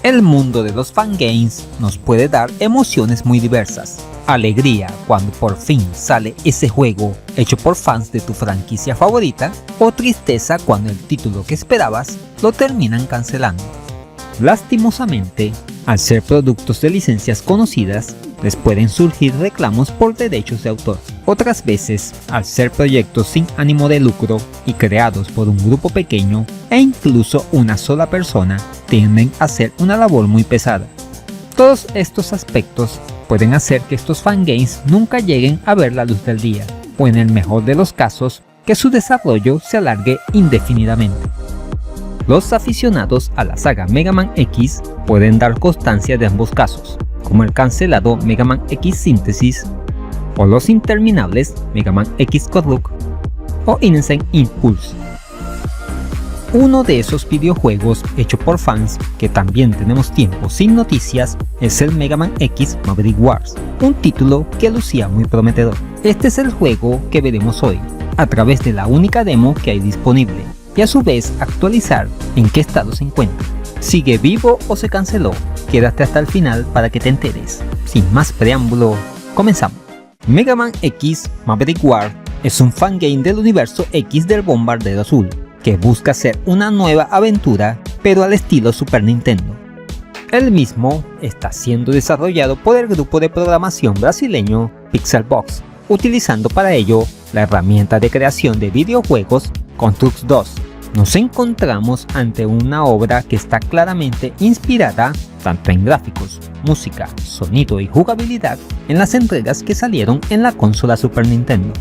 El mundo de los fangames nos puede dar emociones muy diversas. Alegría cuando por fin sale ese juego hecho por fans de tu franquicia favorita, o tristeza cuando el título que esperabas lo terminan cancelando. Lastimosamente, al ser productos de licencias conocidas, les pueden surgir reclamos por derechos de autor. Otras veces, al ser proyectos sin ánimo de lucro y creados por un grupo pequeño e incluso una sola persona, tienden a ser una labor muy pesada. Todos estos aspectos pueden hacer que estos fangames nunca lleguen a ver la luz del día, o en el mejor de los casos, que su desarrollo se alargue indefinidamente. Los aficionados a la saga Mega Man X pueden dar constancia de ambos casos, como el cancelado Mega Man X Synthesis, o los interminables Mega Man X Corrupt o Innocent Impulse. Uno de esos videojuegos hecho por fans que también tenemos tiempo sin noticias es el Mega Man X Maverick Wars, un título que lucía muy prometedor. Este es el juego que veremos hoy, a través de la única demo que hay disponible, y a su vez actualizar en qué estado se encuentra. ¿Sigue vivo o se canceló? Quédate hasta el final para que te enteres. Sin más preámbulo, comenzamos. Mega Man X Maverick Wars es un fangame del universo X del Bombardero Azul, que busca ser una nueva aventura, pero al estilo Super Nintendo. El mismo está siendo desarrollado por el grupo de programación brasileño Pixelbox, utilizando para ello la herramienta de creación de videojuegos Construx 2. Nos encontramos ante una obra que está claramente inspirada tanto en gráficos, música, sonido y jugabilidad en las entregas que salieron en la consola Super Nintendo.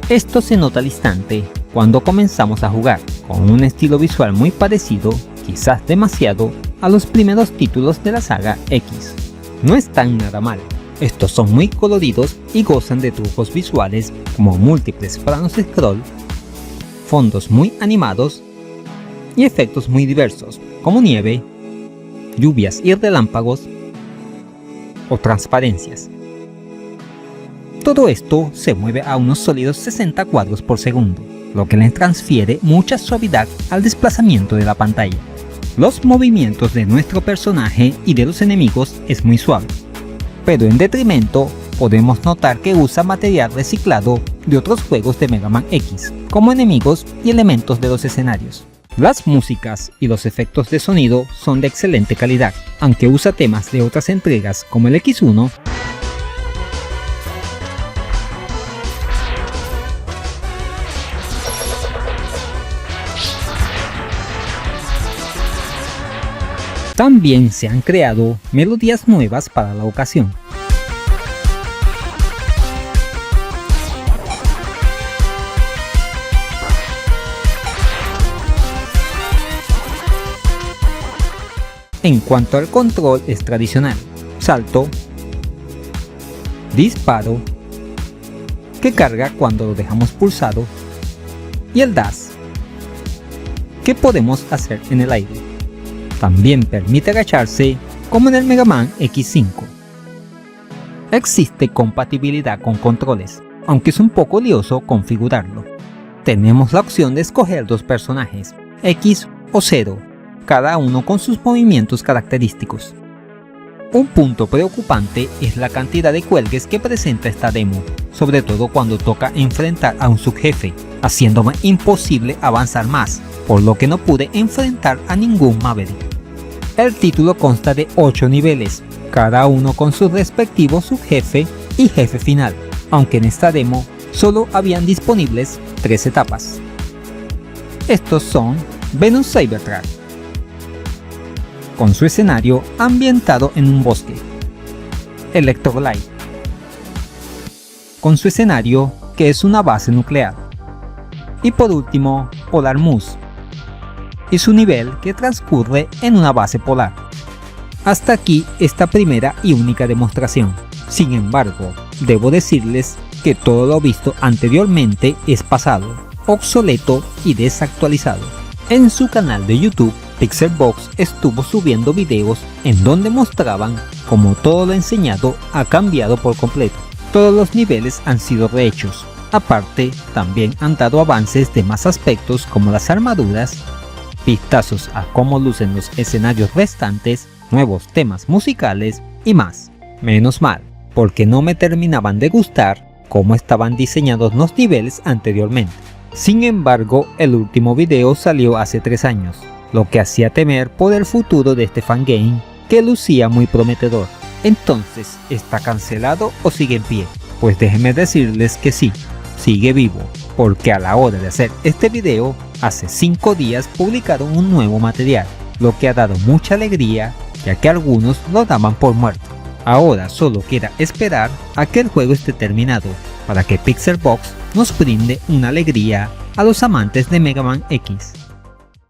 Esto se nota al instante cuando comenzamos a jugar, con un estilo visual muy parecido, quizás demasiado, a los primeros títulos de la saga X. No están nada mal, estos son muy coloridos y gozan de trucos visuales como múltiples planos de scroll, fondos muy animados y efectos muy diversos como nieve, lluvias y relámpagos o transparencias. Todo esto se mueve a unos sólidos 60 cuadros por segundo, lo que le transfiere mucha suavidad al desplazamiento de la pantalla. Los movimientos de nuestro personaje y de los enemigos es muy suave, pero en detrimento podemos notar que usa material reciclado de otros juegos de Mega Man X, como enemigos y elementos de los escenarios. Las músicas y los efectos de sonido son de excelente calidad, aunque usa temas de otras entregas como el X1, también se han creado melodías nuevas para la ocasión. En cuanto al control es tradicional: salto, disparo, que carga cuando lo dejamos pulsado, y el dash, que podemos hacer en el aire. También permite agacharse, como en el Mega Man X5. Existe compatibilidad con controles, aunque es un poco lioso configurarlo. Tenemos la opción de escoger dos personajes, X o 0, cada uno con sus movimientos característicos. Un punto preocupante es la cantidad de cuelgues que presenta esta demo, sobre todo cuando toca enfrentar a un subjefe, haciéndome imposible avanzar más, por lo que no pude enfrentar a ningún Maverick. El título consta de 8 niveles, cada uno con su respectivo subjefe y jefe final, aunque en esta demo solo habían disponibles 3 etapas. Estos son Venus Cybertruck, con su escenario ambientado en un bosque; Electrolyte, con su escenario que es una base nuclear; y por último Polar Moose, y su nivel que transcurre en una base polar. Hasta aquí esta primera y única demostración. Sin embargo, debo decirles que todo lo visto anteriormente es pasado, obsoleto y desactualizado. En su canal de YouTube, Pixelbox estuvo subiendo videos en donde mostraban cómo todo lo enseñado ha cambiado por completo. Todos los niveles han sido rehechos. Aparte, también han dado avances de más aspectos como las armaduras, vistazos a cómo lucen los escenarios restantes nuevos temas musicales y más. Menos mal, porque no me terminaban de gustar cómo estaban diseñados los niveles anteriormente. Sin embargo, el último video salió hace 3 años, lo que hacía temer por el futuro de este fangame que lucía muy prometedor. Entonces, ¿está cancelado o sigue en pie? Pues déjenme decirles que sí, sigue vivo, porque a la hora de hacer este video, hace 5 días publicaron un nuevo material, lo que ha dado mucha alegría, ya que algunos lo daban por muerto. Ahora solo queda esperar a que el juego esté terminado, para que Pixelbox nos brinde una alegría a los amantes de Mega Man X.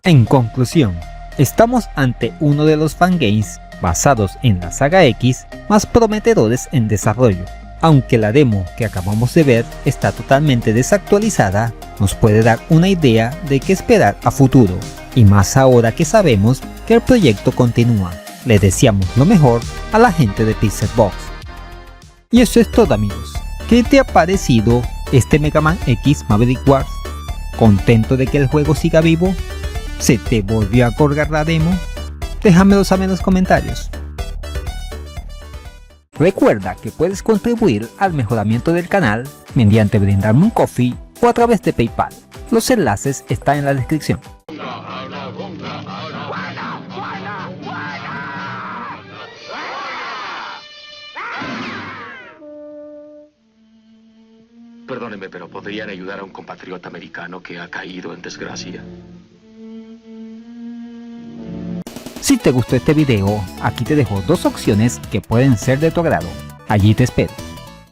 En conclusión, estamos ante uno de los fangames basados en la saga X más prometedores en desarrollo. Aunque la demo que acabamos de ver está totalmente desactualizada, nos puede dar una idea de qué esperar a futuro, y más ahora que sabemos que el proyecto continúa. Le deseamos lo mejor a la gente de Pixelbox. Y eso es todo, amigos. ¿Qué te ha parecido este Mega Man X Maverick Wars? ¿Contento de que el juego siga vivo? ¿Se te volvió a colgar la demo? Déjamelo saber en los comentarios. Recuerda que puedes contribuir al mejoramiento del canal mediante brindarme un coffee o a través de PayPal. Los enlaces están en la descripción. Perdóneme, pero ¿podrían ayudar a un compatriota americano que ha caído en desgracia? Si te gustó este video, aquí te dejo 2 opciones que pueden ser de tu agrado. Allí te espero.